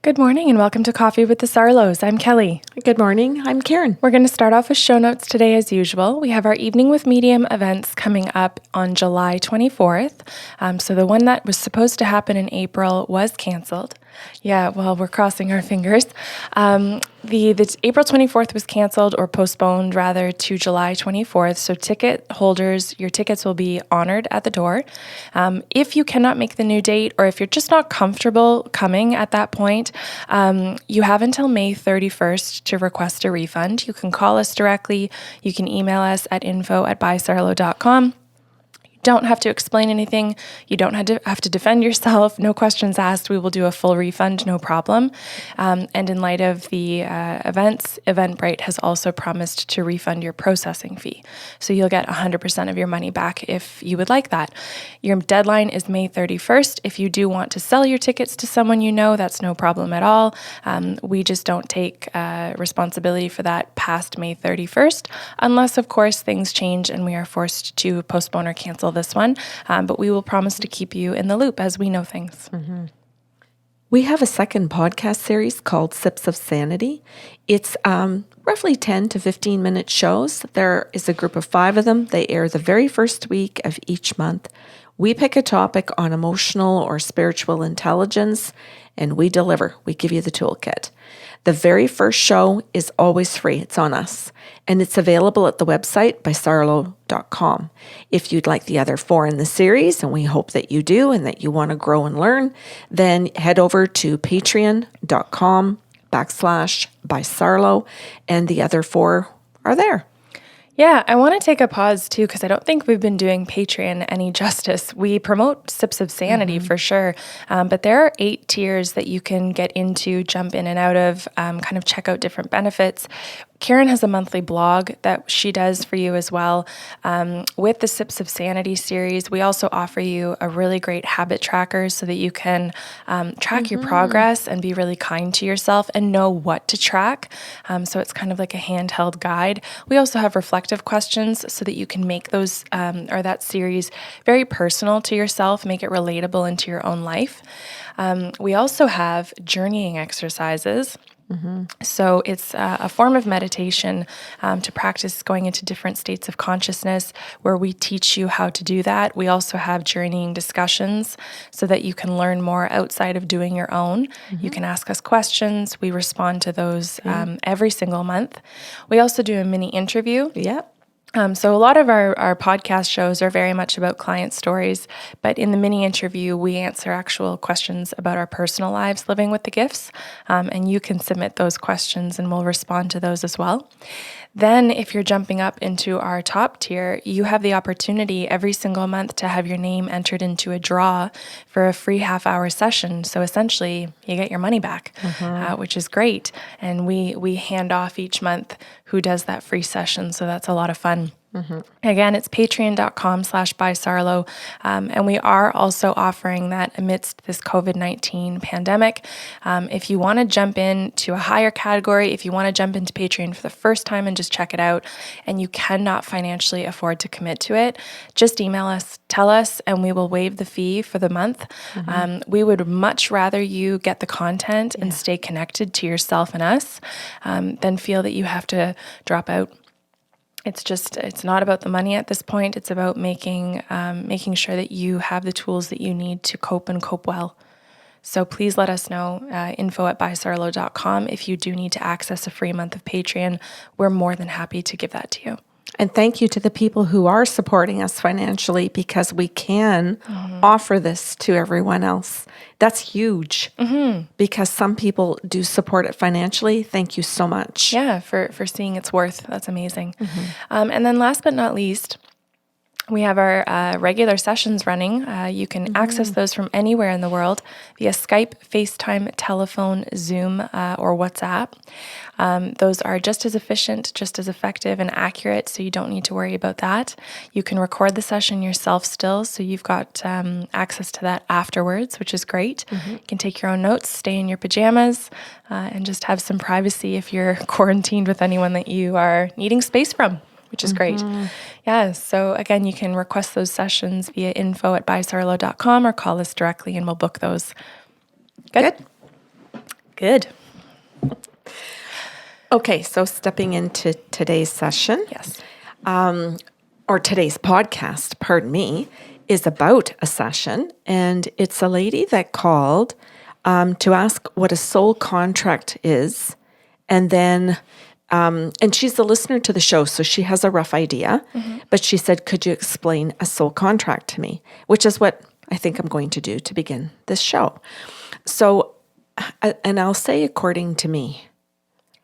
Good morning and welcome to Coffee with the Sarlos. I'm Kelly. Good morning. I'm Karen. We're going to start off with show notes today as usual. We have our Evening with Medium events coming up on July 24th. So the one that was supposed to happen in April was canceled. Yeah, well, we're crossing our fingers. The April 24th was canceled or postponed rather to July 24th. So ticket holders, your tickets will be honored at the door. If you cannot make the new date or if you're just not comfortable coming at that point, you have until May 31st to request a refund. You can call us directly. You can email us at info@bysarlo.com. Don't have to explain anything. You don't have to defend yourself. No questions asked. We will do a full refund, no problem. And in light of the events, Eventbrite has also promised to refund your processing fee. So you'll get 100% of your money back if you would like that. Your deadline is May 31st. If you do want to sell your tickets to someone you know, that's no problem at all. We just don't take responsibility for that past May 31st, unless, of course, things change and we are forced to postpone or cancel this one, but we will promise to keep you in the loop as we know things. Mm-hmm. We have a second podcast series called Sips of Sanity. It's roughly 10 to 15 minute shows. There is a group of 5 of them. They air the very first week of each month. We pick a topic on emotional or spiritual intelligence and we deliver. We give you the toolkit. The very first show is always free. It's on us. And it's available at the website bysarlo.com. If you'd like the other 4 in the series, and we hope that you do and that you want to grow and learn, then head over to patreon.com/bysarlo, and the other 4 are there. Yeah, I want to take a pause too, because I don't think we've been doing Patreon any justice. We promote Sips of Sanity for sure, but there are 8 tiers that you can get into, jump in and out of, kind of check out different benefits. Karen has a monthly blog that she does for you as well. With the Sips of Sanity series, we also offer you a really great habit tracker so that you can track your progress and be really kind to yourself and know what to track. So it's kind of like a handheld guide. We also have reflective questions so that you can make those or that series very personal to yourself, make it relatable into your own life. We also have journeying exercises. So it's a form of meditation to practice going into different states of consciousness where we teach you how to do that. We also have journeying discussions so that you can learn more outside of doing your own. You can ask us questions. We respond to those every single month. We also do a mini interview. Yep. So a lot of our podcast shows are very much about client stories, but in the mini interview, we answer actual questions about our personal lives living with the gifts, and you can submit those questions and we'll respond to those as well. Then if you're jumping up into our top tier, you have the opportunity every single month to have your name entered into a draw for a free half-hour session. So essentially, you get your money back, which is great. And we hand off each month who does that free session. So that's a lot of fun. Again, it's patreon.com/bysarlo. And we are also offering that amidst this COVID-19 pandemic. If you want to jump into a higher category, if you want to jump into Patreon for the first time and just check it out, and you cannot financially afford to commit to it, just email us, tell us, and we will waive the fee for the month. We would much rather you get the content and stay connected to yourself and us than feel that you have to drop out. It's not about the money at this point. It's about making sure that you have the tools that you need to cope and cope well. So please let us know, info@bysarlo.com. If you do need to access a free month of Patreon, we're more than happy to give that to you. And thank you to the people who are supporting us financially because we can offer this to everyone else. That's huge because some people do support it financially. Thank you so much. Yeah, for seeing its worth. That's amazing. And then last but not least, we have our regular sessions running. You can access those from anywhere in the world via Skype, FaceTime, telephone, Zoom, or WhatsApp. Those are just as efficient, just as effective and accurate, so you don't need to worry about that. You can record the session yourself still, so you've got access to that afterwards, which is great. You can take your own notes, stay in your pajamas, and just have some privacy if you're quarantined with anyone that you are needing space from, which is great. Yeah, so again, you can request those sessions via info@bysarlo.com or call us directly and we'll book those. Good? Good. Okay, so stepping into today's session, Yes. or today's podcast, pardon me, is about a session. And it's a lady that called to ask what a soul contract is. And then, and she's a listener to the show, so she has a rough idea. But she said, could you explain a soul contract to me? Which is what I think I'm going to do to begin this show. So, and I'll say according to me.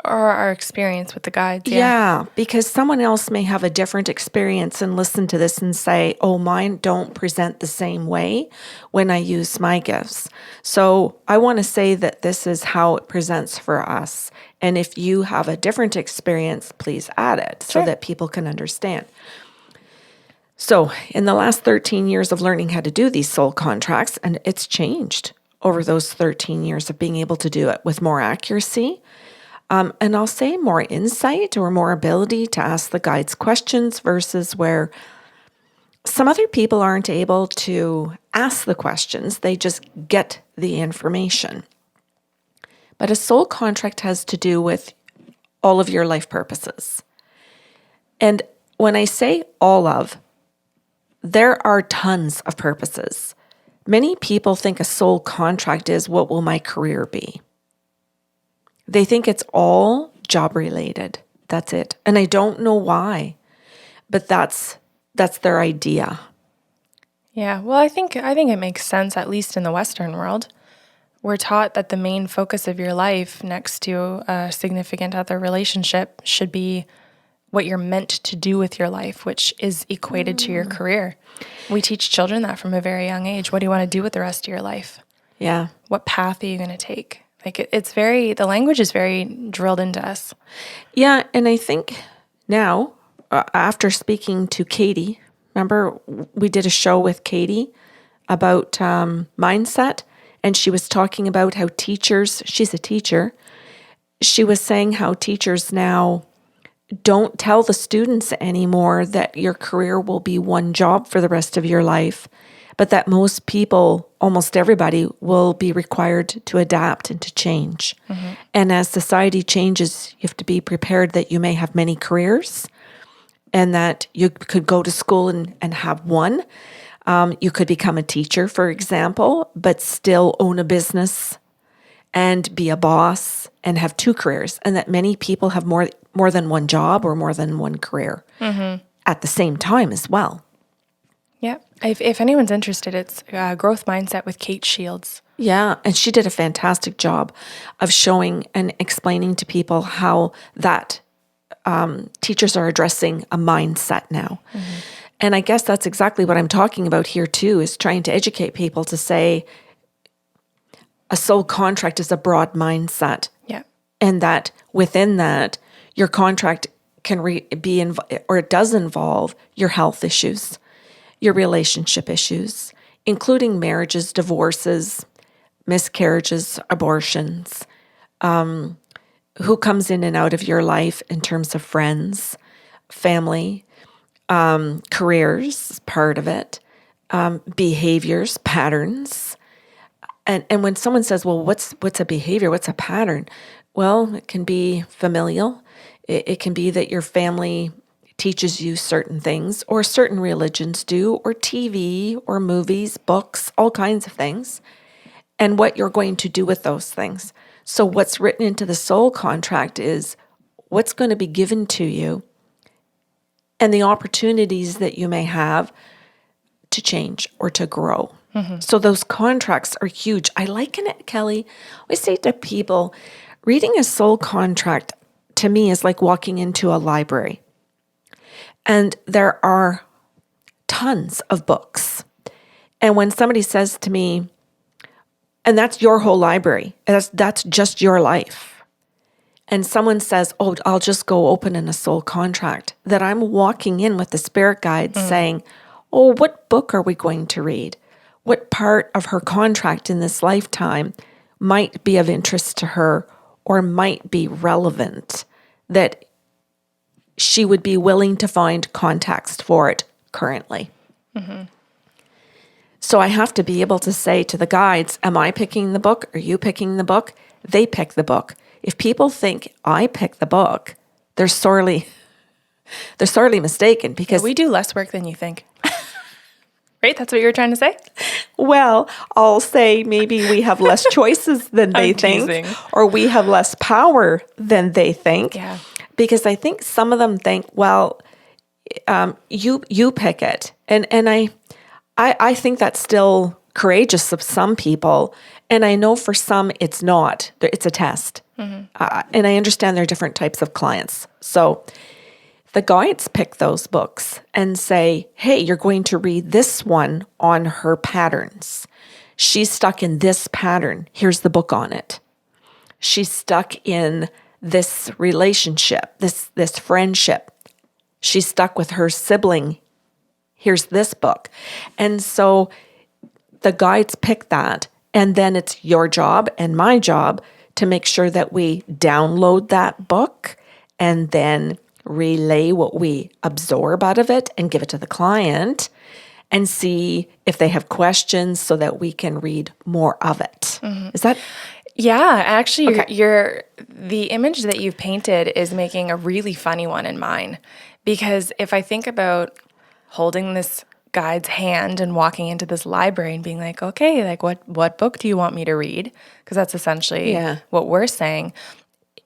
Or our experience with the guides. Yeah, because someone else may have a different experience and listen to this and say, oh, mine don't present the same way when I use my gifts. So I want to say that this is how it presents for us. And if you have a different experience, please add it so that people can understand. So in the last 13 years of learning how to do these soul contracts, and it's changed over those 13 years of being able to do it with more accuracy, and I'll say more insight or more ability to ask the guides questions versus where some other people aren't able to ask the questions. They just get the information. But a soul contract has to do with all of your life purposes. And when I say all of, there are tons of purposes. Many people think a soul contract is, what will my career be? They think it's all job related. That's it. And I don't know why, but that's their idea. Yeah. Well, I think it makes sense, at least in the Western world. We're taught that the main focus of your life next to a significant other relationship should be what you're meant to do with your life, which is equated to your career. We teach children that from a very young age. What do you want to do with the rest of your life? Yeah. What path are you going to take? Like the language is very drilled into us. Yeah. And I think now, after speaking to Katie, remember we did a show with Katie about mindset, and she was talking about how teachers, she's a teacher, she was saying how teachers now don't tell the students anymore that your career will be one job for the rest of your life, but that most people, almost everybody, will be required to adapt and to change. And as society changes, you have to be prepared that you may have many careers and that you could go to school and have one. You could become a teacher, for example, but still own a business and be a boss and have two careers, and that many people have more than one job or more than one career at the same time as well. Yeah. If anyone's interested, it's Growth Mindset with Kate Shields. Yeah, and she did a fantastic job of showing and explaining to people how that teachers are addressing a mindset now. And I guess that's exactly what I'm talking about here too, is trying to educate people to say a soul contract is a broad mindset. Yeah. And that within that, your contract can it does involve your health issues, your relationship issues, including marriages, divorces, miscarriages, abortions, who comes in and out of your life in terms of friends, family, careers, part of it, behaviors, patterns. And when someone says, well, what's a behavior? What's a pattern? Well, it can be familial. It can be that your family teaches you certain things, or certain religions do, or TV, or movies, books, all kinds of things, and what you're going to do with those things. So what's written into the soul contract is what's going to be given to you and the opportunities that you may have to change or to grow. So those contracts are huge. I liken it, Kelly. I say to people, reading a soul contract to me is like walking into a library. And there are tons of books. And when somebody says to me, and that's your whole library, that's just your life. And someone says, oh, I'll just go open in a soul contract, that I'm walking in with the spirit guide saying, oh, what book are we going to read? What part of her contract in this lifetime might be of interest to her or might be relevant that she would be willing to find context for it currently? So I have to be able to say to the guides, am I picking the book? Are you picking the book? they pick the book. If people think I pick the book, they're sorely mistaken, because We do less work than you think. Right? That's what you were trying to say? well, I'll say maybe we have less choices than they think, teasing. or we have less power than they think. Yeah. Because I think some of them think, well, you pick it, and I think that's still courageous of some people, and I know for some it's not. It's a test, and I understand there are different types of clients. So the guides pick those books and say, hey, you're going to read this one on her patterns. She's stuck in this pattern. Here's the book on it. She's stuck in this relationship, this friendship. She's stuck with her sibling. Here's this book. And so the guides pick that, and then it's your job and my job to make sure that we download that book and then relay what we absorb out of it and give it to the client and see if they have questions so that we can read more of it. Is that... Yeah, actually, Okay. the image that you've painted is making a really funny one in mine. Because if I think about holding this guide's hand and walking into this library and being like, okay, like what book do you want me to read? Because that's essentially what we're saying.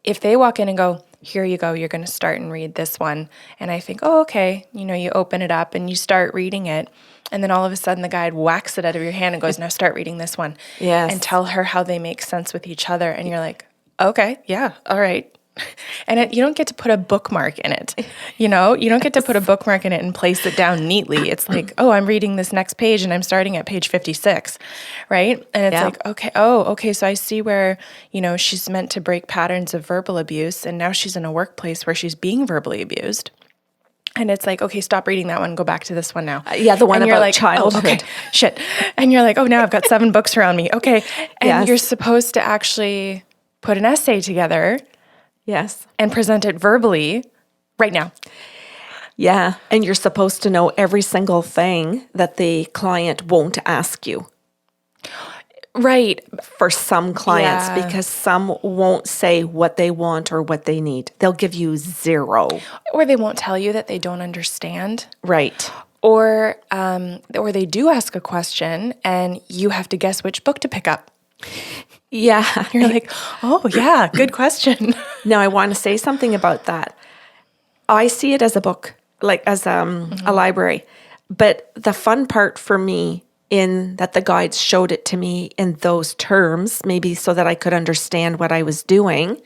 If they walk in and go, here you go, you're going to start and read this one. And I think, oh, okay. You open it up and you start reading it. And then all of a sudden the guide whacks it out of your hand and goes, now start reading this one. Yes. And tell her how they make sense with each other. And you're like, okay, yeah, all right. And you don't get to put a bookmark in it. You don't get to put a bookmark in it and place it down neatly. It's like, oh, I'm reading this next page and I'm starting at page 56, right? And it's like, okay, so I see where, she's meant to break patterns of verbal abuse, and now she's in a workplace where she's being verbally abused. And it's like, okay, stop reading that one. Go back to this one now. the one and you're about like, childhood. Oh, okay, shit. And you're like, oh, now I've got 7 books around me. Okay. And Yes. you're supposed to actually put an essay together. Yes. And present it verbally right now. Yeah. And you're supposed to know every single thing that the client won't ask you. Right. For some clients, Yeah. because some won't say what they want or what they need. They'll give you 0. Or they won't tell you that they don't understand. Right. Or they do ask a question and you have to guess which book to pick up. Yeah. You're like, oh, yeah, good question. Now, I want to say something about that. I see it as a book, like as a library. But the fun part for me in that the guides showed it to me in those terms, maybe so that I could understand what I was doing.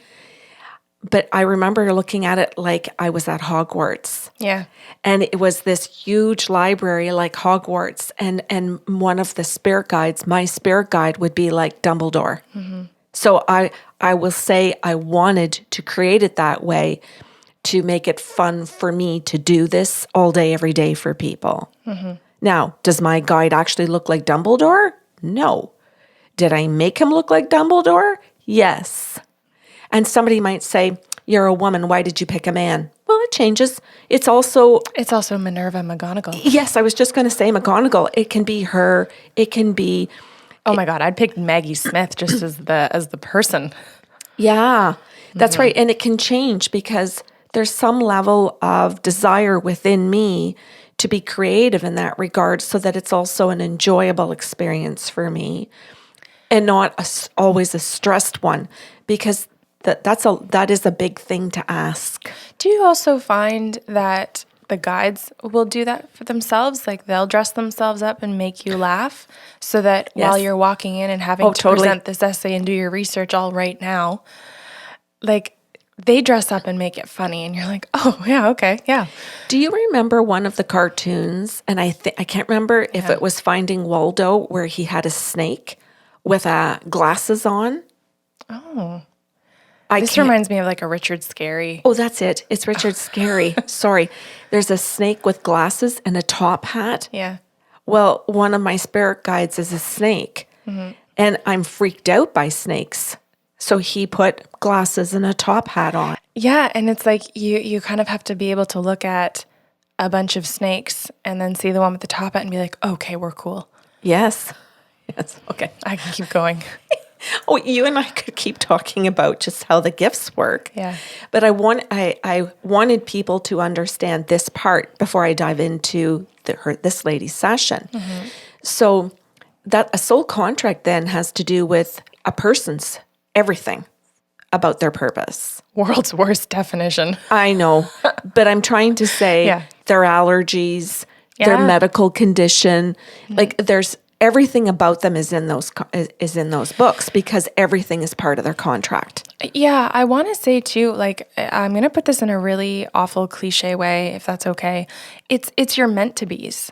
But I remember looking at it like I was at Hogwarts. Yeah. And it was this huge library like Hogwarts. And one of the spirit guides, my spirit guide would be like Dumbledore. So I will say I wanted to create it that way to make it fun for me to do this all day, every day for people. Now, does my guide actually look like Dumbledore? No. Did I make him look like Dumbledore? Yes. And somebody might say, you're a woman, why did you pick a man? Well, it changes. It's also Minerva McGonagall. Yes, I was just going to say McGonagall. It can be her. It can be... Oh my God, I'd pick Maggie Smith just as the person. Yeah, that's right. And it can change because there's some level of desire within me to be creative in that regard so that it's also an enjoyable experience for me and not always a stressed one, because that is a big thing to ask. Do you also find that the guides will do that for themselves? Like they'll dress themselves up and make you laugh so that while you're walking in and having to present this essay and do your research all right now, like they dress up and make it funny and you're like, oh yeah, okay, yeah. Do you remember one of the cartoons? And I can't remember if it was Finding Waldo, where he had a snake with glasses on. Oh. This reminds me of like a Richard Scarry. Oh, that's it. It's Richard Scarry. Sorry. There's a snake with glasses and a top hat. Yeah. Well, one of my spirit guides is a snake. And I'm freaked out by snakes. So he put glasses and a top hat on. Yeah, and it's like you kind of have to be able to look at a bunch of snakes and then see the one with the top hat and be like, okay, we're cool. Yes. Yes. Okay. I can keep going. Oh, you and I could keep talking about just how the gifts work. Yeah. But I wanted people to understand this part before I dive into this lady's session. So that a soul contract then has to do with a person's everything about their purpose. World's worst definition. I know, but I'm trying to say Yeah. their allergies, their Yeah. medical condition, like there's everything about them is in those books because everything is part of their contract. Yeah, I want to say too, like I'm going to put this in a really awful cliche way, if that's okay. It's your meant to be's,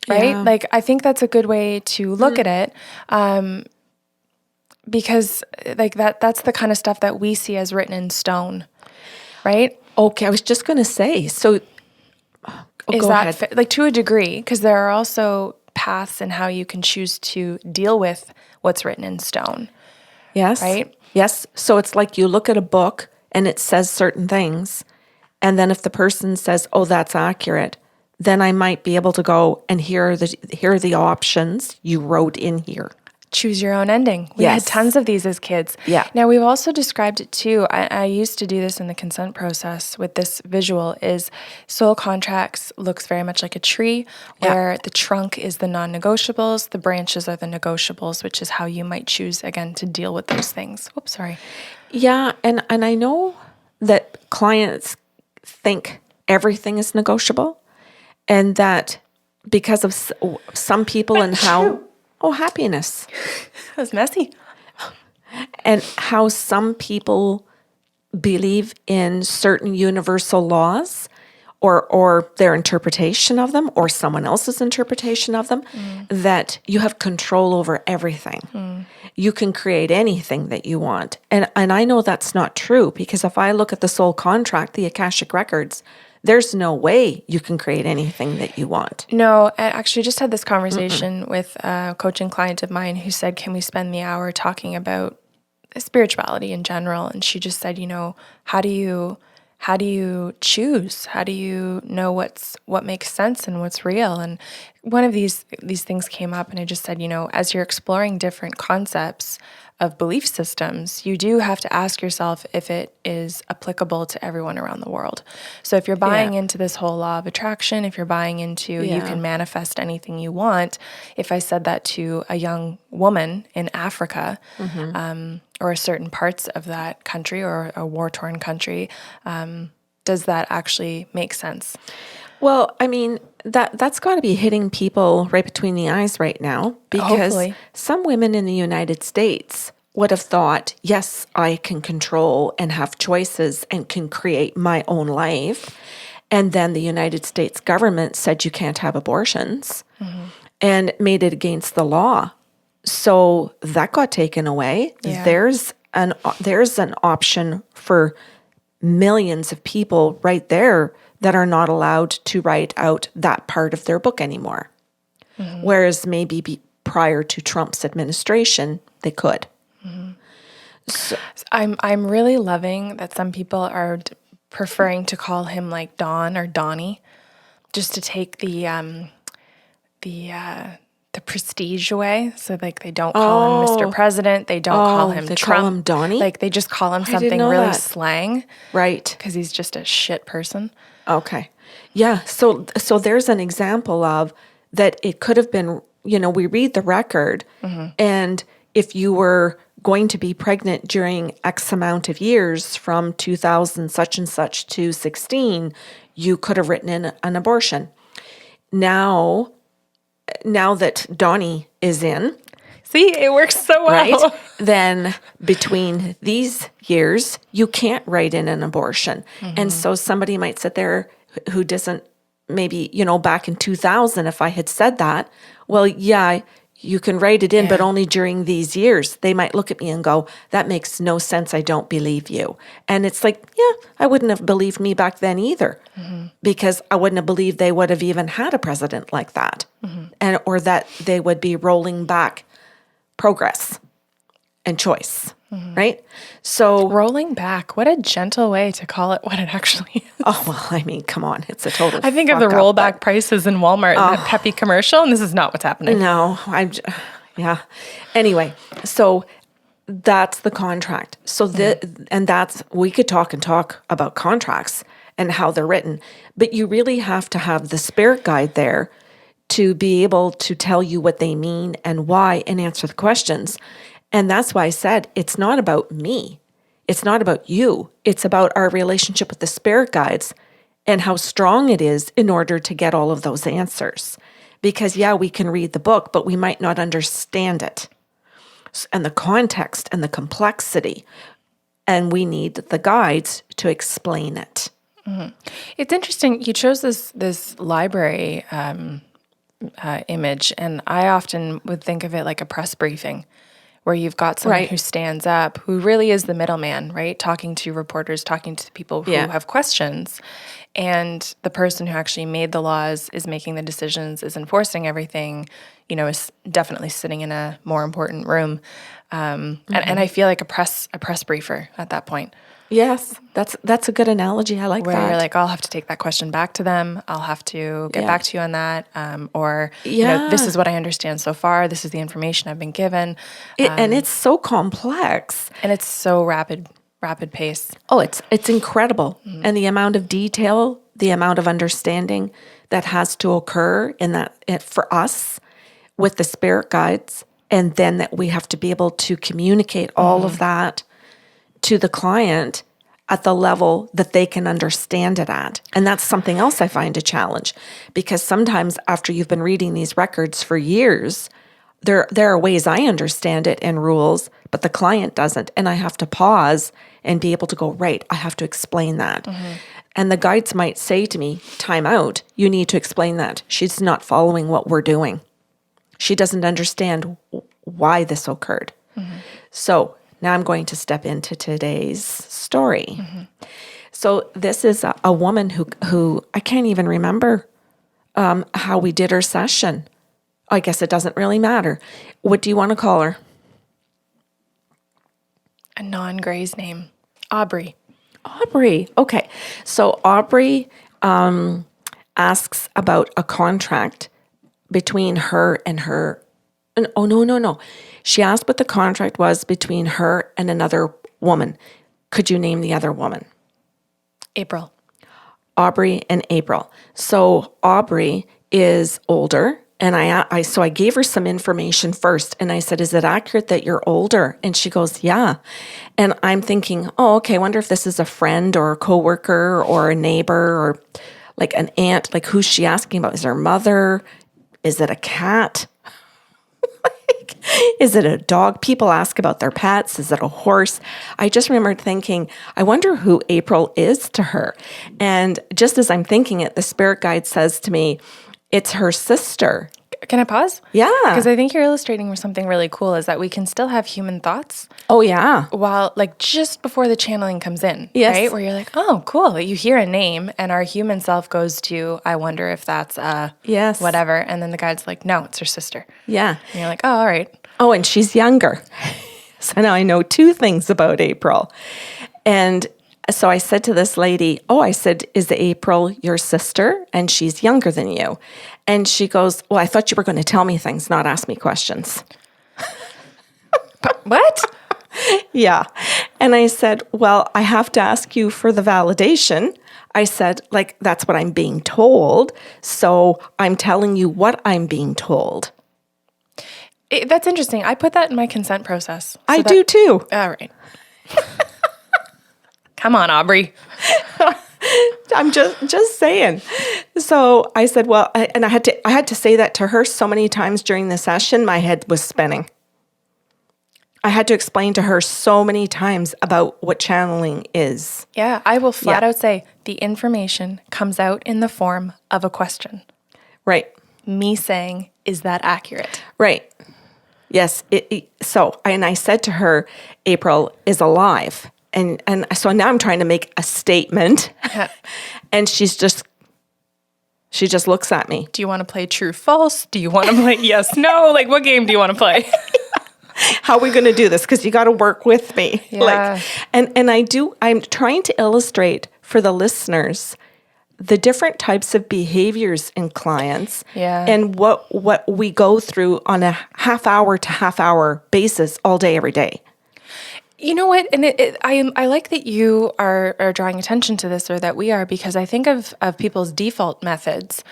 right? Yeah. Like I think that's a good way to look at it, because like that's the kind of stuff that we see as written in stone, right? Okay, I was just going to say, so Is go that ahead. like to a degree? Because there are also paths in how you can choose to deal with what's written in stone. Yes. Right? Yes. So it's like you look at a book and it says certain things. And then if the person says, oh, that's accurate, then I might be able to go and here are the options you wrote in here. Choose your own ending. We Yes. had tons of these as kids. Yeah. Now we've also described it too. I used to do this in the consent process with this visual is soul contracts looks very much like a tree where the trunk is the non-negotiables, the branches are the negotiables, which is how you might choose again to deal with those things. Oops, sorry. Yeah. And I know that clients think everything is negotiable and that because of some people and how, happiness. That was messy. And how some people believe in certain universal laws or their interpretation of them or someone else's interpretation of them, that you have control over everything. You can create anything that you want. And I know that's not true because if I look at the soul contract, the Akashic Records, there's no way you can create anything that you want. No, I actually just had this conversation with a coaching client of mine who said, can we spend the hour talking about spirituality in general? And she just said, how do you choose? How do you know what makes sense and what's real? And one of these things came up and I just said, as you're exploring different concepts of belief systems, you do have to ask yourself if it is applicable to everyone around the world. So if you're buying into this whole law of attraction, if you're buying into you can manifest anything you want, if I said that to a young woman in Africa, or certain parts of that country or a war-torn country, does that actually make sense? Well, I mean, that's got to be hitting people right between the eyes right now because Hopefully. some women in the United States would have thought, yes, I can control and have choices and can create my own life. And then the United States government said you can't have abortions and made it against the law. So that got taken away. Yeah. There's an option for millions of people right there that are not allowed to write out that part of their book anymore. Whereas maybe prior to Trump's administration, they could. So, I'm really loving that some people are preferring to call him like Don or Donnie, just to take the prestige away. So like they don't call him Mr. President, they don't call him they Trump. call him Donnie? Like they just call him something know really that. slang right. because he's just a shit person. Okay. Yeah. So there's an example of that it could have been, we read the record and if you were going to be pregnant during X amount of years from 2000 such and such to 16, you could have written in an abortion. Now that Donnie is in, See, it works so well. right? Then between these years, you can't write in an abortion. And so somebody might sit there who doesn't maybe, back in 2000, if I had said that, well, yeah, you can write it in, but only during these years. They might look at me and go, that makes no sense. I don't believe you. And it's like, yeah, I wouldn't have believed me back then either because I wouldn't have believed they would have even had a president like that or that they would be rolling back progress and choice, right? So Rolling back, what a gentle way to call it what it actually is. oh, well, I mean, come on. It's a total I think of the fuck up, rollback prices in Walmart in that peppy commercial, and this is not what's happening. No, yeah. Anyway, so That's the contract. So we could talk and talk about contracts and how they're written, but you really have to have the spirit guide there to be able to tell you what they mean and why and answer the questions. And that's why I said it's not about me. It's not about you. It's about our relationship with the spirit guides and how strong it is in order to get all of those answers. Because we can read the book, but we might not understand it and the context and the complexity. And we need the guides to explain it. Mm-hmm. It's interesting. You chose this library image, and I often would think of it like a press briefing, where you've got someone who stands up, who really is the middleman, right? Talking to reporters, talking to people who have questions. And the person who actually made the laws, is making the decisions, is enforcing everything, is definitely sitting in a more important room. And I feel like a press briefer at that point. Yes, that's a good analogy. I like that. Where you're like, I'll have to take that question back to them. I'll have to get back to you on that. This is what I understand so far. This is the information I've been given. And it's so complex. And it's so rapid pace. Oh, it's incredible. Mm-hmm. And the amount of detail, the amount of understanding that has to occur in that for us with the spirit guides. And then that we have to be able to communicate all of that to the client at the level that they can understand it at. And that's something else I find a challenge, because sometimes after you've been reading these records for years, there are ways I understand it and rules, but the client doesn't. And I have to pause and be able to go, right, I have to explain that. Mm-hmm. And the guides might say to me, time out, you need to explain that. She's not following what we're doing. She doesn't understand why this occurred. Mm-hmm. So now I'm going to step into today's story. Mm-hmm. So this is a woman who I can't even remember how we did her session. I guess it doesn't really matter. What do you want to call her? A non-Gray's name. Aubrey. Aubrey. Okay. So Aubrey asks about a contract between her and her. Oh, no. She asked what the contract was between her and another woman. Could you name the other woman? April. Aubrey and April. So Aubrey is older, and I gave her some information first, and I said, "Is it accurate that you're older?" And she goes, "Yeah." And I'm thinking, "Oh, okay. I wonder if this is a friend or a coworker or a neighbor or like an aunt. Like, who's she asking about? Is it her mother? Is it a cat? Is it a dog? People ask about their pets. Is it a horse?" I just remembered thinking, I wonder who April is to her. And just as I'm thinking it, the spirit guide says to me, it's her sister. Can I pause? Yeah. Because I think you're illustrating something really cool, is that we can still have human thoughts. Oh, yeah. While, like, just before the channeling comes in, yes. Right? Where you're like, oh, cool. You hear a name, and our human self goes to, I wonder if that's yes, whatever. And then the guide's like, no, it's her sister. Yeah. And you're like, oh, all right. Oh, and she's younger. So now I know two things about April. And so I said to this lady, I said, "Is April your sister? And she's younger than you." And she goes, "Well, I thought you were going to tell me things, not ask me questions." But what? Yeah. And I said, "Well, I have to ask you for the validation." I said, like, that's what I'm being told. So I'm telling you what I'm being told. That's interesting. I put that in my consent process. So I do too. All right. Come on, Aubrey. I'm just saying. So I said, well, and I had to say that to her so many times during the session, my head was spinning. I had to explain to her so many times about what channeling is. Yeah, I will flat out say the information comes out in the form of a question. Right. Me saying, is that accurate? Right. Yes. I said to her, April is alive. And so now I'm trying to make a statement. And she just looks at me. Do you want to play true, false? Do you want to play yes, no? Like, what game do you want to play? How are we going to do this? Because you got to work with me. Yeah. I'm trying to illustrate for the listeners the different types of behaviors in clients, and what we go through on a half hour to half hour basis all day, every day. You know what? And I like that you are drawing attention to this, or that we are, because I think of people's default methods.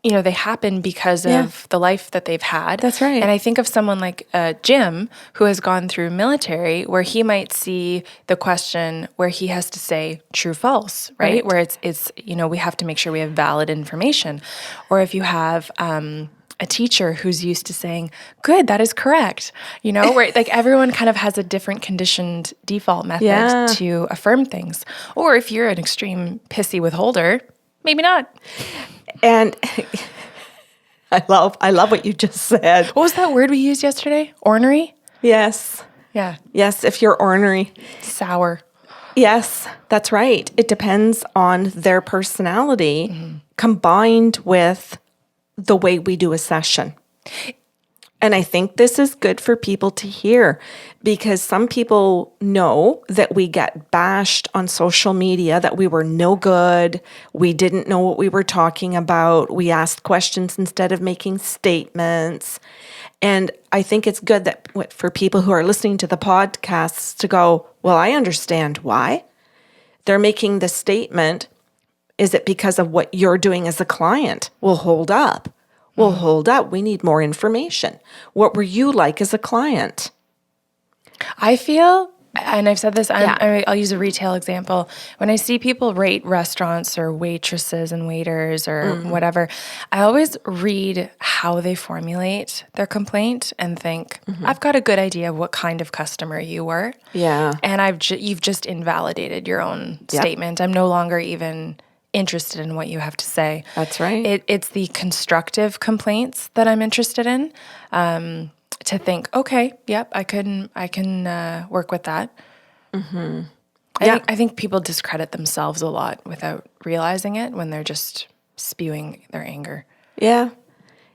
You know, they happen because of the life that they've had. That's right. And I think of someone like Jim, who has gone through military, where he might see the question where he has to say true, false, right? Where it's we have to make sure we have valid information. Or if you have a teacher who's used to saying, good, that is correct, where like everyone kind of has a different conditioned default method to affirm things. Or if you're an extreme pissy withholder, maybe not. And I love what you just said. What was that word we used yesterday? Ornery? Yes. Yeah. Yes, if you're ornery. Sour. Yes, that's right. It depends on their personality combined with the way we do a session. And I think this is good for people to hear, because some people know that we get bashed on social media, that we were no good, we didn't know what we were talking about, we asked questions instead of making statements. And I think it's good that for people who are listening to the podcasts to go, well, I understand why. They're making the statement. Is it because of what you're doing as a client? Well, hold up. Well, hold up. We need more information. What were you like as a client? I feel, and I've said this, I'll use a retail example. When I see people rate restaurants or waitresses and waiters or whatever, I always read how they formulate their complaint and think, I've got a good idea of what kind of customer you were. Yeah. And you've just invalidated your own statement. I'm no longer even interested in what you have to say. That's right. It's the constructive complaints that I'm interested in. To think, okay, yep, I can work with that. I think people discredit themselves a lot without realizing it when they're just spewing their anger. Yeah.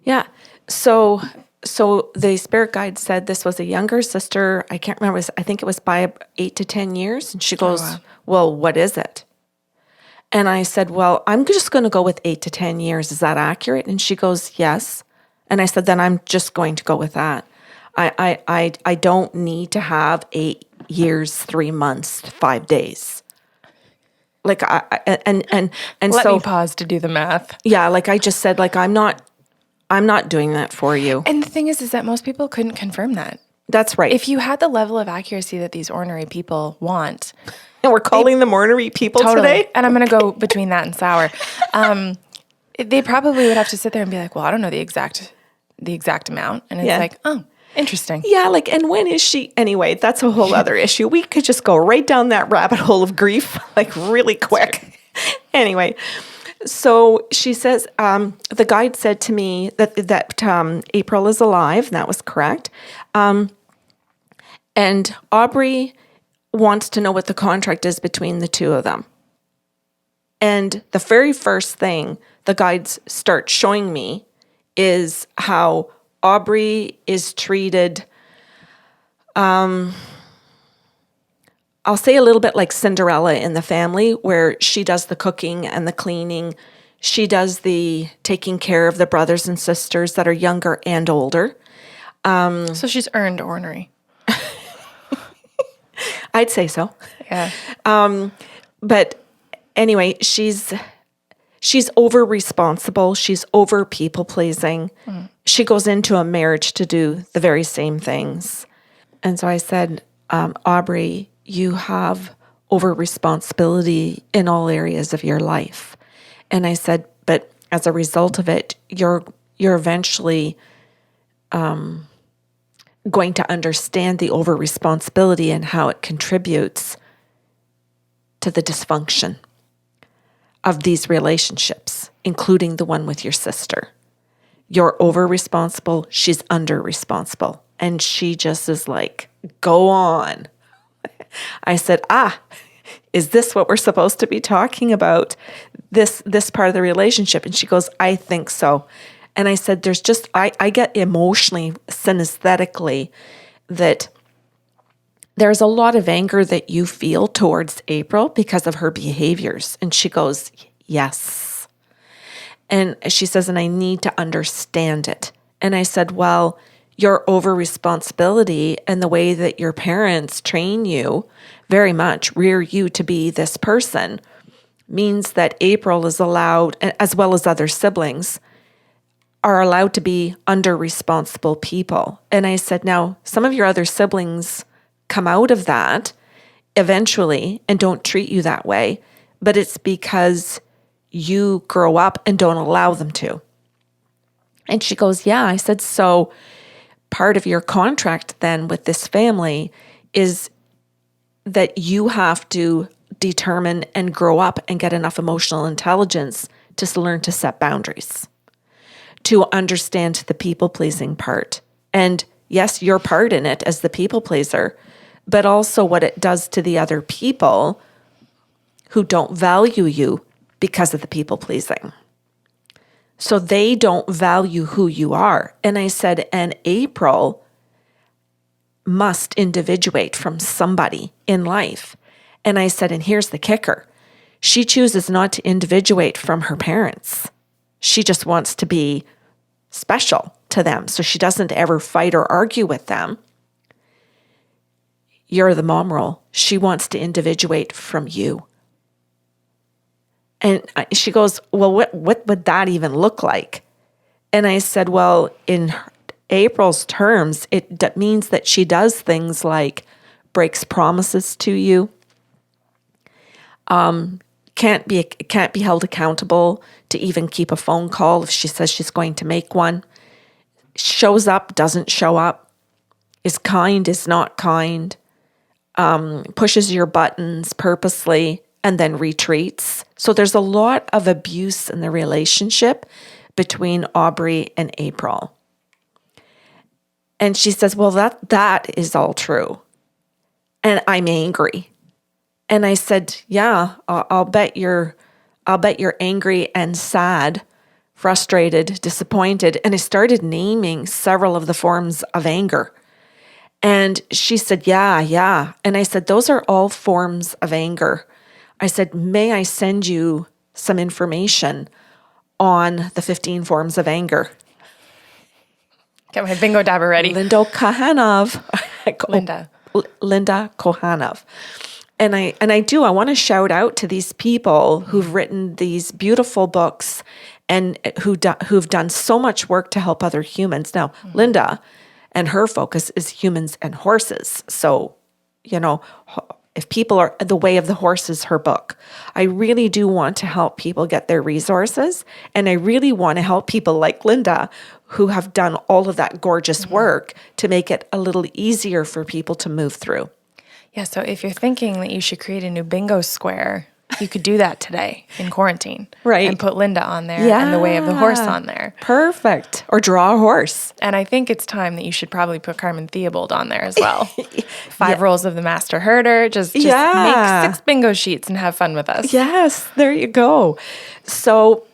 Yeah. So the spirit guide said this was a younger sister. I can't remember. I think it was by 8 to 10 years. And she goes, well, what is it? And I said, well, I'm just going to go with 8 to 10 years. Is that accurate? And she goes, yes. And I said, then I'm just going to go with that. I don't need to have 8 years, 3 months, 5 days. Like and Let so me pause to do the math. Yeah, like I just said, like I'm not doing that for you. And the thing is that most people couldn't confirm that. That's right. If you had the level of accuracy that these ornery people want. And we're calling them ornery people today. And I'm going to go between that and sour. They probably would have to sit there and be like, well, I don't know the exact amount. And it's like, oh, interesting. Yeah, like, and when is she? Anyway, that's a whole other issue. We could just go right down that rabbit hole of grief, like really quick. Anyway, so she says, the guide said to me that April is alive, and that was correct. And Aubrey wants to know what the contract is between the two of them. And the very first thing the guides start showing me is how Aubrey is treated, I'll say a little bit like Cinderella in the family, where she does the cooking and the cleaning. She does the taking care of the brothers and sisters that are younger and older. So she's earned ornery. I'd say so. Yeah. But anyway, she's over responsible. She's over people pleasing. She goes into a marriage to do the very same things. And so I said, Aubrey, you have over responsibility in all areas of your life. And I said, but as a result of it, you're eventually going to understand the over responsibility and how it contributes to the dysfunction of these relationships, including the one with your sister. You're over responsible, she's under responsible. And she just is like, go on. I said, is this what we're supposed to be talking about? This part of the relationship? And she goes, I think so. And I said, there's just, I get emotionally, synesthetically, that there's a lot of anger that you feel towards April because of her behaviors. And she goes, yes. And she says, and I need to understand it. And I said, well, your over responsibility and the way that your parents train you very much, rear you to be this person, means that April is allowed, as well as other siblings, are allowed to be under responsible people. And I said, now, some of your other siblings come out of that eventually and don't treat you that way, but it's because you grow up and don't allow them to. And she goes, yeah. I said, so part of your contract then with this family is that you have to determine and grow up and get enough emotional intelligence to learn to set boundaries, to understand the people-pleasing part. And yes, your part in it as the people-pleaser, but also what it does to the other people who don't value you because of the people-pleasing. So they don't value who you are. And I said, and April must individuate from somebody in life. And I said, and here's the kicker. She chooses not to individuate from her parents. She just wants to be special to them. So she doesn't ever fight or argue with them. You're the mom role. She wants to individuate from you. And she goes, well, what would that even look like? And I said, well, in April's terms, it means that she does things like breaks promises to you, can't be held accountable to even keep a phone call if she says she's going to make one, shows up, doesn't show up, is kind, is not kind, pushes your buttons purposely, and then retreats. So there's a lot of abuse in the relationship between Aubrey and April. And she says, well, that is all true. And I'm angry. And I said, yeah, I'll bet you're angry and sad, frustrated, disappointed. And I started naming several of the forms of anger. And she said, yeah. And I said, those are all forms of anger. I said, may I send you some information on the 15 forms of anger? Get my bingo dabber ready. Linda Kohanov. Linda Kohanov. And I want to shout out to these people who've written these beautiful books and who've done so much work to help other humans. Now, Linda and her focus is humans and horses. So, if people are the way of the horse is her book. I really do want to help people get their resources. And I really want to help people like Linda who have done all of that gorgeous work to make it a little easier for people to move through. Yeah, so if you're thinking that you should create a new bingo square, you could do that today in quarantine. Right. And put Linda on there and the way of the horse on there. Perfect. Or draw a horse. And I think it's time that you should probably put Carmen Theobald on there as well. 5 roles of the master herder. Just make 6 bingo sheets and have fun with us. Yes, there you go. So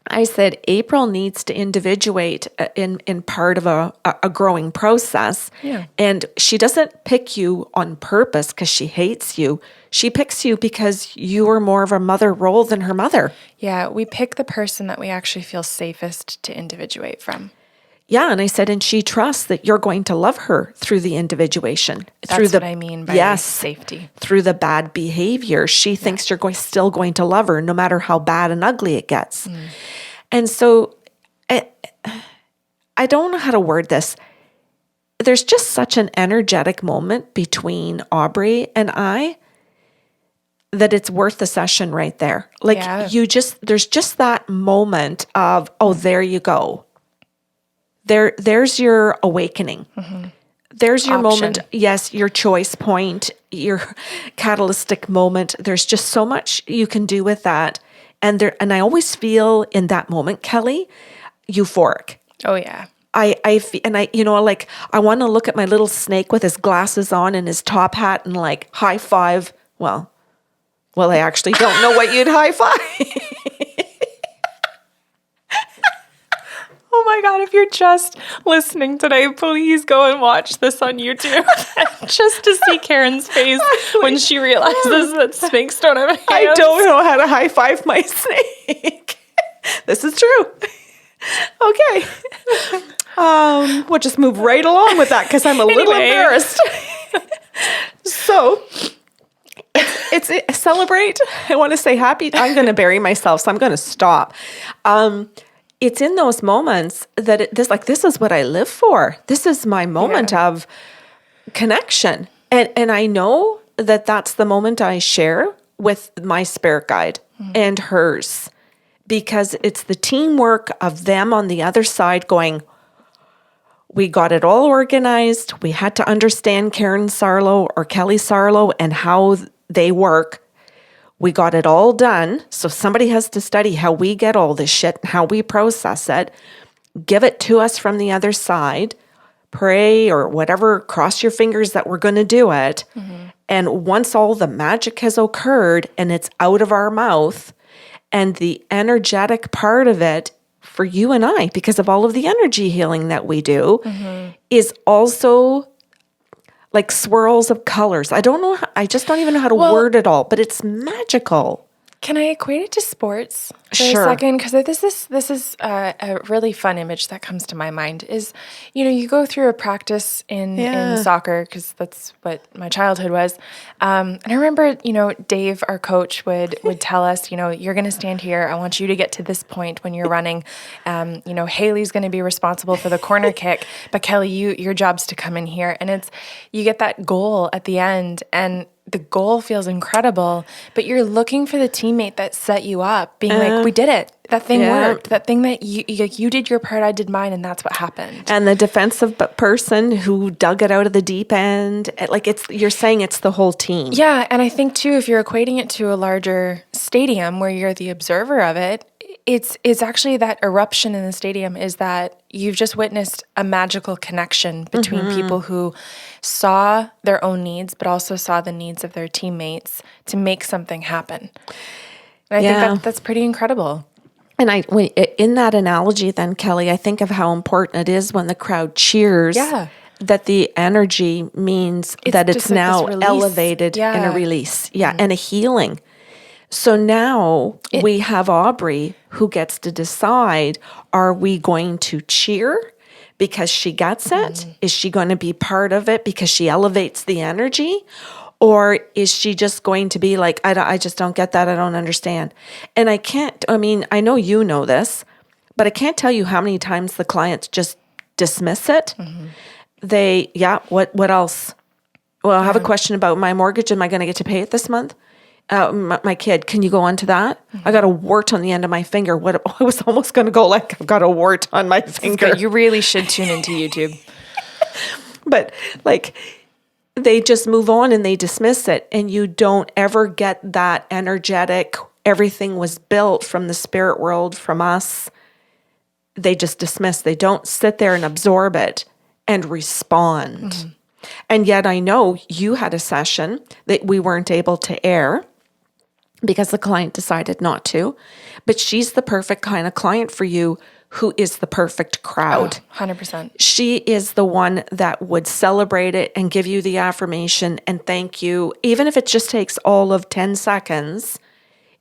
I said April needs to individuate in part of a growing process. Yeah. And she doesn't pick you on purpose because she hates you. She picks you because you are more of a mother role than her mother. Yeah, we pick the person that we actually feel safest to individuate from. Yeah, and I said, and she trusts that you're going to love her through the individuation. That's what I mean by safety. Through the bad behavior. She thinks you're still going to love her no matter how bad and ugly it gets. And so I don't know how to word this. There's just such an energetic moment between Aubrey and I that it's worth the session right there. Like there's just that moment of, oh, there you go. There's your awakening. There's your moment. Yes, your choice point, your catalytic moment. There's just so much you can do with that. And I always feel in that moment, Kelly, euphoric. Oh yeah. I want to look at my little snake with his glasses on and his top hat and like high five. Well, I actually don't know what you'd high five. Oh my God, if you're just listening today, please go and watch this on YouTube just to see Karen's face when she realizes that snakes don't have hands. I don't know how to high five my snake. This is true. Okay. We'll just move right along with that because I'm a little embarrassed. So it's celebrate. I want to say happy. I'm going to bury myself, so I'm going to stop. It's in those moments that this is what I live for. This is my moment of connection. And I know that that's the moment I share with my spirit guide and hers, because it's the teamwork of them on the other side going, we got it all organized. We had to understand Karen Sarlo or Kelly Sarlo and how they work. We got it all done. So somebody has to study how we get all this shit, how we process it, give it to us from the other side, pray or whatever, cross your fingers that we're going to do it. And once all the magic has occurred and it's out of our mouth, and the energetic part of it for you and I, because of all of the energy healing that we do, is also like swirls of colors. I don't know. I just don't even know how to word it all, but it's magical. Can I equate it to sports for Sure. a second? Because this is a really fun image that comes to my mind is, you go through a practice in soccer, because that's what my childhood was. And I remember, Dave, our coach, would tell us, you're going to stand here. I want you to get to this point when you're running. Haley's going to be responsible for the corner kick, but Kelly, your job's to come in here. And you get that goal at the end, and the goal feels incredible, but you're looking for the teammate that set you up, being like, we did it. That thing worked. That thing that you did your part, I did mine, and that's what happened. And the defensive person who dug it out of the deep end, you're saying it's the whole team. Yeah, and I think too, if you're equating it to a larger stadium where you're the observer of it, it's actually that eruption in the stadium is that you've just witnessed a magical connection between people who saw their own needs, but also saw the needs of their teammates to make something happen. And I think that's pretty incredible. And in that analogy then, Kelly, I think of how important it is when the crowd cheers, that the energy means that it's now elevated in a release, and a healing. So now we have Aubrey who gets to decide, are we going to cheer because she gets it? Is she going to be part of it because she elevates the energy? Or is she just going to be like, I just don't get that. I don't understand. And I know you know this, but I can't tell you how many times the clients just dismiss it. What else? Well, I have a question about my mortgage. Am I going to get to pay it this month? My kid, can you go on to that? I got a wart on the end of my finger. I was almost going to go like, I've got a wart on my finger. You really should tune into YouTube. But they just move on and they dismiss it. And you don't ever get that energetic, everything was built from the spirit world, from us. They just dismiss. They don't sit there and absorb it and respond. And yet I know you had a session that we weren't able to air because the client decided not to, but she's the perfect kind of client for you, who is the perfect crowd. 100%. She is the one that would celebrate it and give you the affirmation and thank you, even if it just takes all of 10 seconds,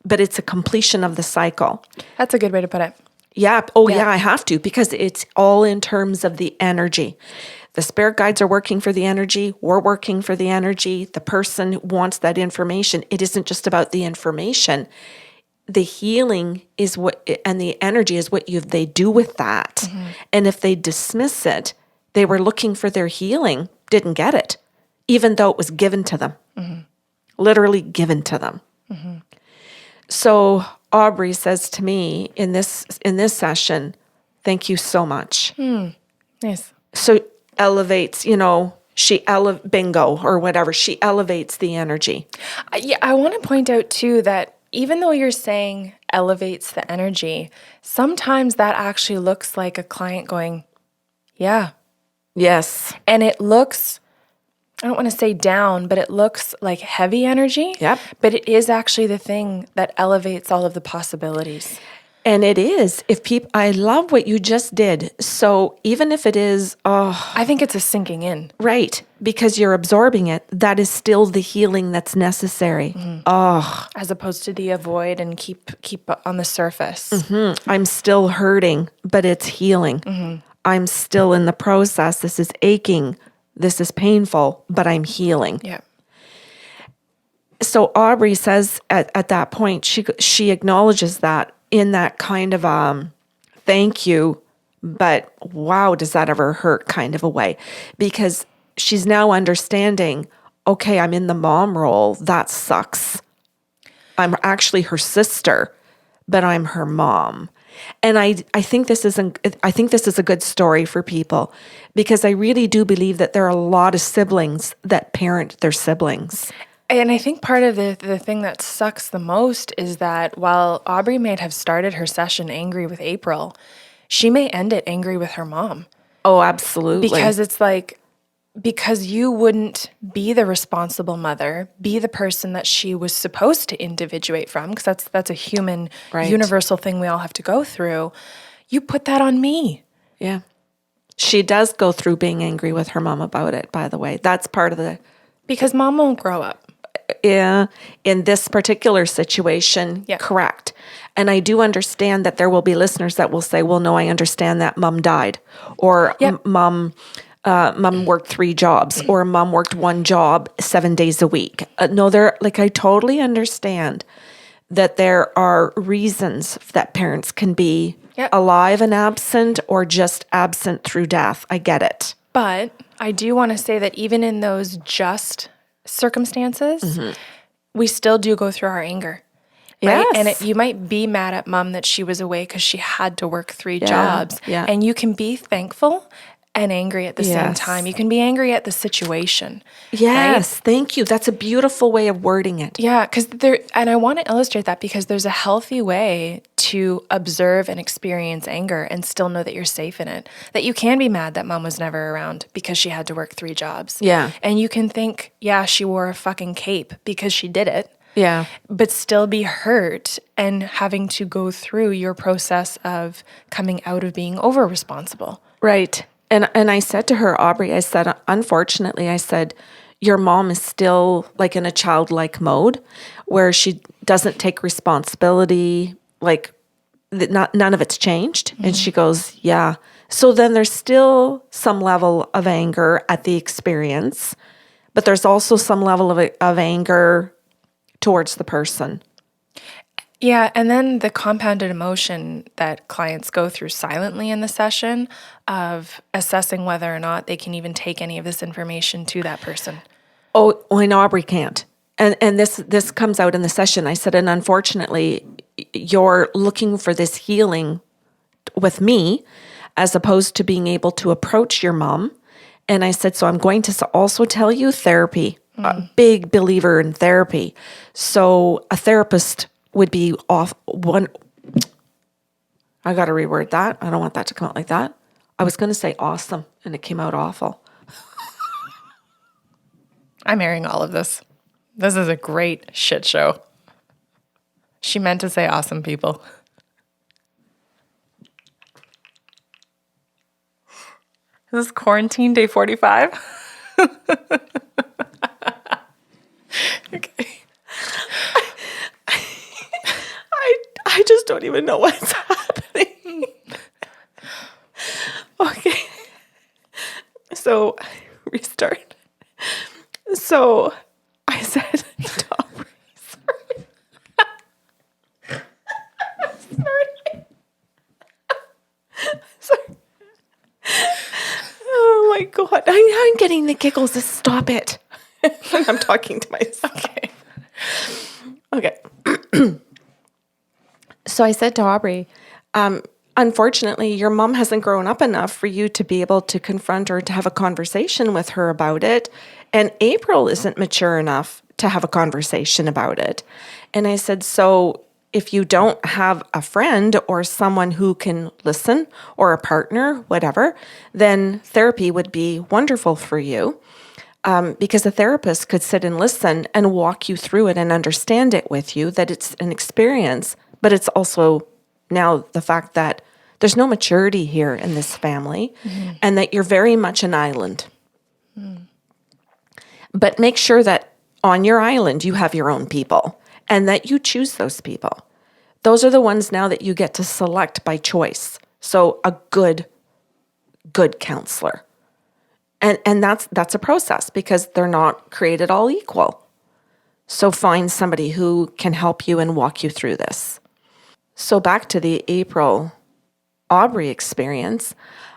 but it's a completion of the cycle. That's a good way to put it. Yeah. I have to, because it's all in terms of the energy. The spirit guides are working for the energy. We're working for the energy. The person wants that information. It isn't just about the information. The healing is and the energy is what they do with that. And if they dismiss it, they were looking for their healing, didn't get it, even though it was given to them, literally given to them. So Aubrey says to me in this session, thank you so much. Nice. So elevates, bingo or whatever, she elevates the energy. I want to point out too that even though you're saying elevates the energy, sometimes that actually looks like a client going, yeah. Yes. And it looks, I don't want to say down, but it looks like heavy energy. Yep. But it is actually the thing that elevates all of the possibilities. And it is. I love what you just did. So even if it is, I think it's a sinking in. Right. Because you're absorbing it, that is still the healing that's necessary. As opposed to the avoid and keep on the surface. I'm still hurting, but it's healing. I'm still in the process. This is aching. This is painful, but I'm healing. Yeah. So Aubrey says at that point, she acknowledges that in that kind of thank you, but wow, does that ever hurt kind of a way? Because she's now understanding, okay, I'm in the mom role. That sucks. I'm actually her sister, but I'm her mom. And I think this is a good story for people, because I really do believe that there are a lot of siblings that parent their siblings. And I think part of the thing that sucks the most is that while Aubrey may have started her session angry with April, she may end it angry with her mom. Oh, absolutely. Because it's like, because you wouldn't be the responsible mother, be the person that she was supposed to individuate from, because that's a human, universal thing we all have to go through. You put that on me. Yeah. She does go through being angry with her mom about it, by the way. That's part of the... Because mom won't grow up. Yeah, in this particular situation, correct. And I do understand that there will be listeners that will say, well, no, I understand that mom died, or mom worked 3 jobs, or mom worked 1 job 7 days a week. No, I totally understand that there are reasons that parents can be alive and absent, or just absent through death. I get it. But I do want to say that even in those just circumstances, we still do go through our anger. Right? Yes. And you might be mad at mom that she was away because she had to work 3 jobs. Yeah. And you can be thankful and angry at the same time. You can be angry at the situation. Yes, right? Thank you. That's a beautiful way of wording it. Yeah, and I want to illustrate that because there's a healthy way to observe and experience anger and still know that you're safe in it. That you can be mad that mom was never around because she had to work 3 jobs. Yeah. And you can think, yeah, she wore a fucking cape because she did it. Yeah. But still be hurt and having to go through your process of coming out of being over responsible. Right. And I said to her, Aubrey, I said, unfortunately, I said, your mom is still like in a childlike mode where she doesn't take responsibility, like none of it's changed. And she goes, yeah. So then there's still some level of anger at the experience, but there's also some level of anger towards the person. Yeah, and then the compounded emotion that clients go through silently in the session of assessing whether or not they can even take any of this information to that person. Oh, and Aubrey can't. And this comes out in the session. I said, and unfortunately, you're looking for this healing with me as opposed to being able to approach your mom. And I said, so I'm going to also tell you therapy. A big believer in therapy. So a therapist would be off one. I got to reword that. I don't want that to come out like that. I was going to say awesome, and it came out awful. I'm airing all of this. This is a great shit show. She meant to say awesome, people. Is this quarantine day 45? Okay. I just don't even know what's happening. Okay. So, restart. So, I said to Aubrey, sorry. Oh my God. I'm getting the giggles. Stop it. I'm talking to myself. Okay. So I said to Aubrey, unfortunately, your mom hasn't grown up enough for you to be able to confront or to have a conversation with her about it. And April isn't mature enough to have a conversation about it. And I said, so if you don't have a friend or someone who can listen or a partner, whatever, then therapy would be wonderful for you. Because a therapist could sit and listen and walk you through it and understand it with you, that it's an experience, but it's also now the fact that there's no maturity here in this family and that you're very much an island. But make sure that on your island, you have your own people and that you choose those people. Those are the ones now that you get to select by choice. So a good good counselor. And that's a process because they're not created all equal. So find somebody who can help you and walk you through this. So back to the April Aubrey experience,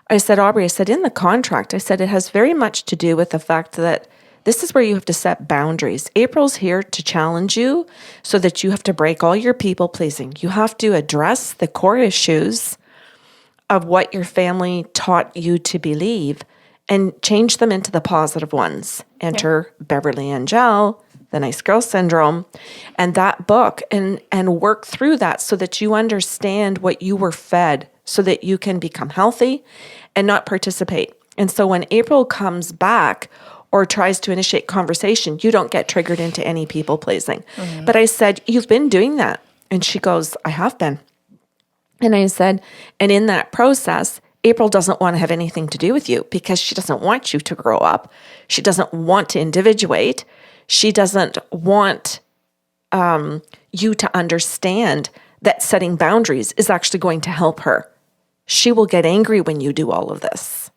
I said, Aubrey, I said, in the contract, I said, it has very much to do with the fact that this is where you have to set boundaries. April's here to challenge you so that you have to break all your people pleasing. You have to address the core issues of what your family taught you to believe and change them into the positive ones. Enter Beverly Angel, The Nice Girl Syndrome, and that book, and work through that so that you understand what you were fed so that you can become healthy and not participate. And so when April comes back or tries to initiate conversation, you don't get triggered into any people pleasing. Mm-hmm. But I said, you've been doing that. And she goes, I have been. And I said, and in that process, April doesn't want to have anything to do with you because she doesn't want you to grow up. She doesn't want to individuate. She doesn't want you to understand that setting boundaries is actually going to help her. She will get angry when you do all of this.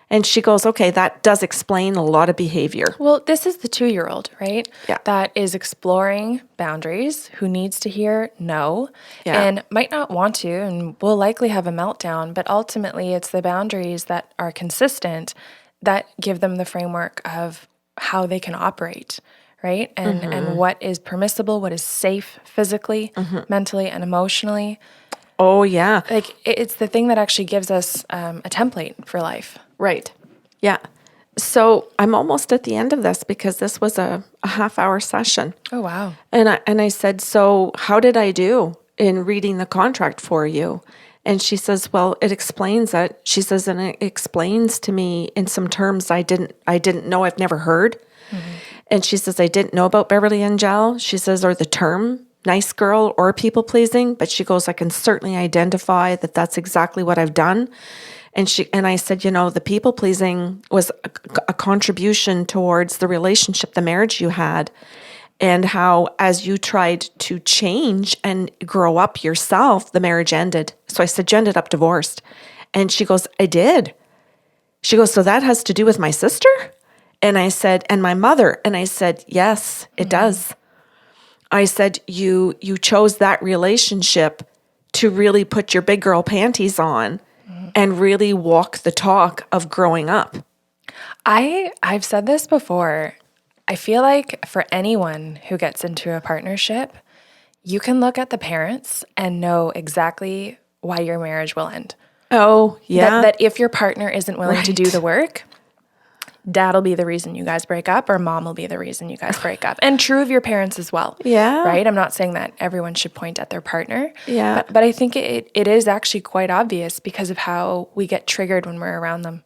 And she goes, okay, that does explain a lot of behavior. Well, this is the 2-year-old, right? Yeah. That is exploring boundaries, who needs to hear no, Yeah. and might not want to, and will likely have a meltdown. But ultimately, it's the boundaries that are consistent that give them the framework of how they can operate, right? And what is permissible, what is safe physically, mentally, and emotionally. Oh, yeah. Like, it's the thing that actually gives us a template for life. Right. Yeah. So I'm almost at the end of this because this was a half-hour session. Oh, wow. And I said, so how did I do in reading the contract for you? And she says, well, it explains it. She says, and it explains to me in some terms I didn't know, I've never heard. Mm-hmm. And she says, I didn't know about Beverly Angel. She says, or the term nice girl or people pleasing, but she goes, I can certainly identify that that's exactly what I've done. And I said, the people pleasing was a contribution towards the relationship, the marriage you had, and how as you tried to change and grow up yourself, the marriage ended. So I said, you ended up divorced. And she goes, I did. She goes, so that has to do with my sister? And I said, and my mother. And I said, yes, it does. I said, you chose that relationship to really put your big girl panties on and really walk the talk of growing up. I've said this before. I feel like for anyone who gets into a partnership, you can look at the parents and know exactly why your marriage will end. Oh, yeah. That if your partner isn't willing to do the work, dad'll be the reason you guys break up, or mom will be the reason you guys break up. And true of your parents as well. Yeah. Right? I'm not saying that everyone should point at their partner. Yeah. But I think it is actually quite obvious because of how we get triggered when we're around them.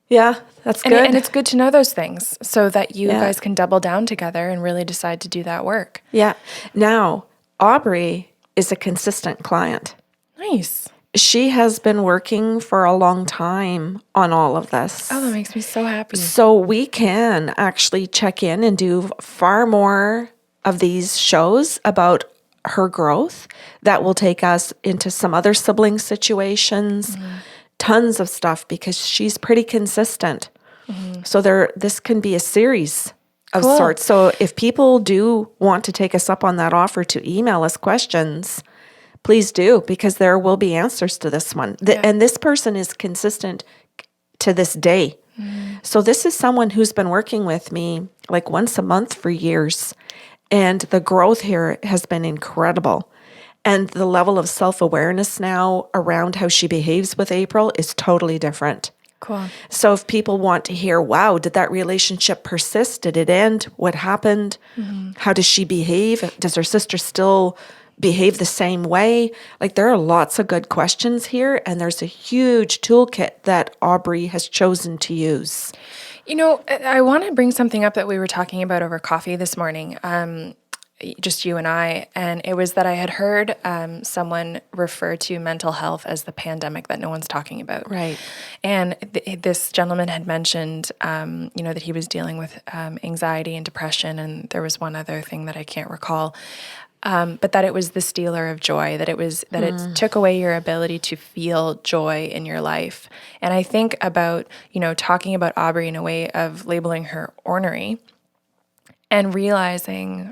Yeah, that's good. And it's good to know those things so that you guys can double down together and really decide to do that work. Yeah. Now, Aubrey is a consistent client. Nice. She has been working for a long time on all of this. Oh, that makes me so happy. So we can actually check in and do far more of these shows about her growth that will take us into some other sibling situations, tons of stuff because she's pretty consistent. So this can be a series of sorts. So if people do want to take us up on that offer to email us questions, please do, because there will be answers to this one. And this person is consistent to this day. So this is someone who's been working with me like once a month for years. And the growth here has been incredible. And the level of self-awareness now around how she behaves with April is totally different. Cool. So if people want to hear, wow, did that relationship persist? Did it end? What happened? How does she behave? Does her sister still behave the same way? Like, there are lots of good questions here, and there's a huge toolkit that Aubrey has chosen to use. I want to bring something up that we were talking about over coffee this morning, just you and I, and it was that I had heard someone refer to mental health as the pandemic that no one's talking about. Right. And this gentleman had mentioned, that he was dealing with anxiety and depression, and there was one other thing that I can't recall. but that it was the stealer of joy, that it took away your ability to feel joy in your life. And I think about, talking about Aubrey in a way of labeling her ornery and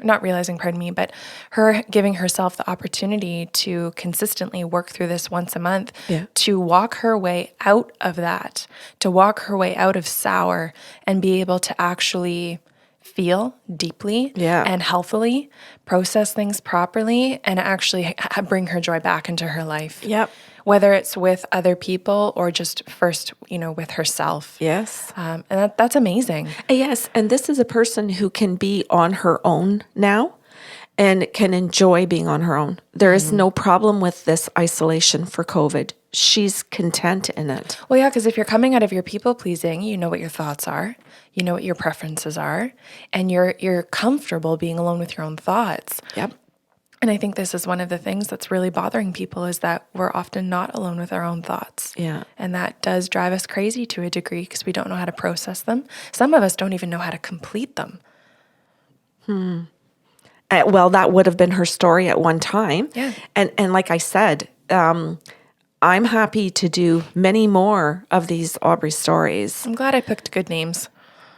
not realizing, pardon me, but her giving herself the opportunity to consistently work through this once a month, to walk her way out of that, to walk her way out of sour and be able to actually feel deeply and healthily, process things properly, and actually bring her joy back into her life. Yep. Whether it's with other people or just first, with herself. Yes. And that's amazing. Yes. And this is a person who can be on her own now and can enjoy being on her own. There is no problem with this isolation for COVID. She's content in it. Well, yeah, because if you're coming out of your people pleasing, you know what your thoughts are, you know what your preferences are, and you're comfortable being alone with your own thoughts. Yep. And I think this is one of the things that's really bothering people is that we're often not alone with our own thoughts. Yeah. And that does drive us crazy to a degree because we don't know how to process them. Some of us don't even know how to complete them. Well, that would have been her story at one time. Yeah. And like I said, I'm happy to do many more of these Aubrey stories. I'm glad I picked good names.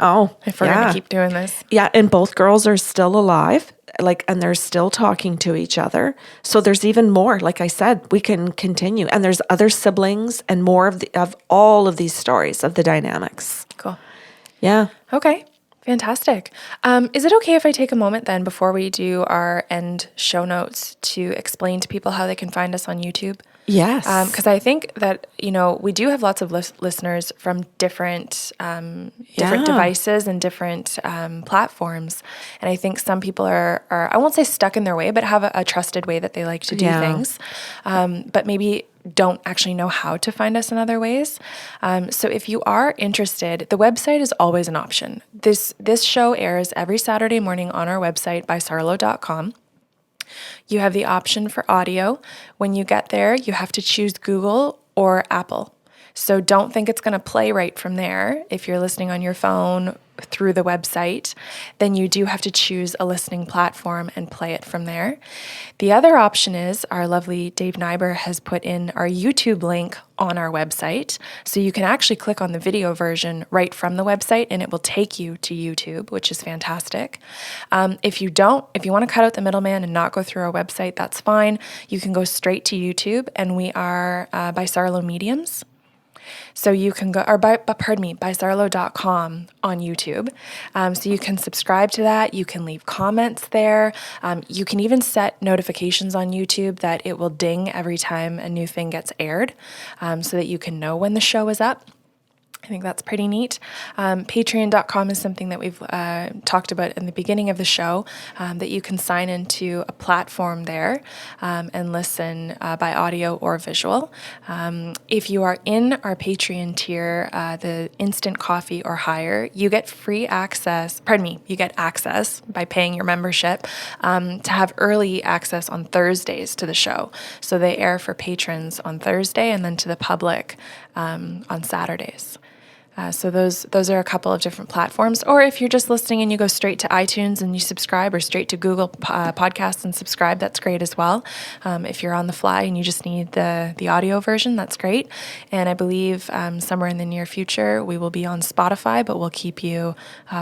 Oh, If we're going to keep doing this. Yeah, and both girls are still alive, and they're still talking to each other. So there's even more. Like I said, we can continue, and there's other siblings and more of all of these stories of the dynamics. Cool. Yeah. Okay. Fantastic. Is it okay if I take a moment then before we do our end show notes to explain to people how they can find us on YouTube? Yes. Because I think that, we do have lots of listeners from different devices and different platforms. And I think some people are, I won't say stuck in their way, but have a trusted way that they like to do things. But maybe don't actually know how to find us in other ways. So if you are interested, the website is always an option. This show airs every Saturday morning on our website by sarlo.com. You have the option for audio. When you get there, you have to choose Google or Apple. So don't think it's going to play right from there. If you're listening on your phone through the website, then you do have to choose a listening platform and play it from there. The other option is our lovely Dave Nyber has put in our YouTube link on our website. So you can actually click on the video version right from the website and it will take you to YouTube, which is fantastic. If you want to cut out the middleman and not go through our website, that's fine. You can go straight to YouTube, and we are by Sarlo Mediums. So you can go, by sarlo.com on YouTube. So you can subscribe to that. You can leave comments there. You can even set notifications on YouTube that it will ding every time a new thing gets aired, so that you can know when the show is up. I think that's pretty neat. Patreon.com is something that we've talked about in the beginning of the show, that you can sign into a platform there and listen by audio or visual. If you are in our Patreon tier, the instant coffee or higher, you get you get access by paying your membership to have early access on Thursdays to the show. So they air for patrons on Thursday and then to the public on Saturdays. So those are a couple of different platforms. Or if you're just listening and you go straight to iTunes and you subscribe, or straight to Google Podcasts and subscribe, that's great as well. If you're on the fly and you just need the audio version, that's great. And I believe somewhere in the near future, we will be on Spotify, but we'll keep you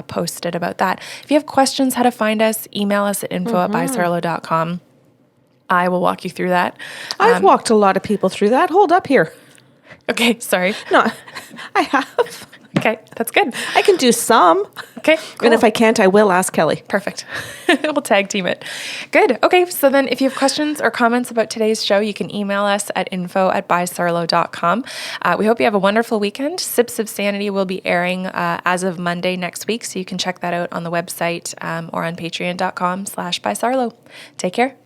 posted about that. If you have questions how to find us, email us at info@bysarlo.com. I will walk you through that. I've walked a lot of people through that. Hold up here. Okay, sorry. No, I have. Okay, that's good. I can do some. Okay, cool. And if I can't, I will ask Kelly. Perfect. We'll tag team it. Good. Okay, so then if you have questions or comments about today's show, you can email us at info@bysarlo.com. We hope you have a wonderful weekend. Sips of Sanity will be airing as of Monday next week, so you can check that out on the website or on patreon.com/bysarlo. Take care.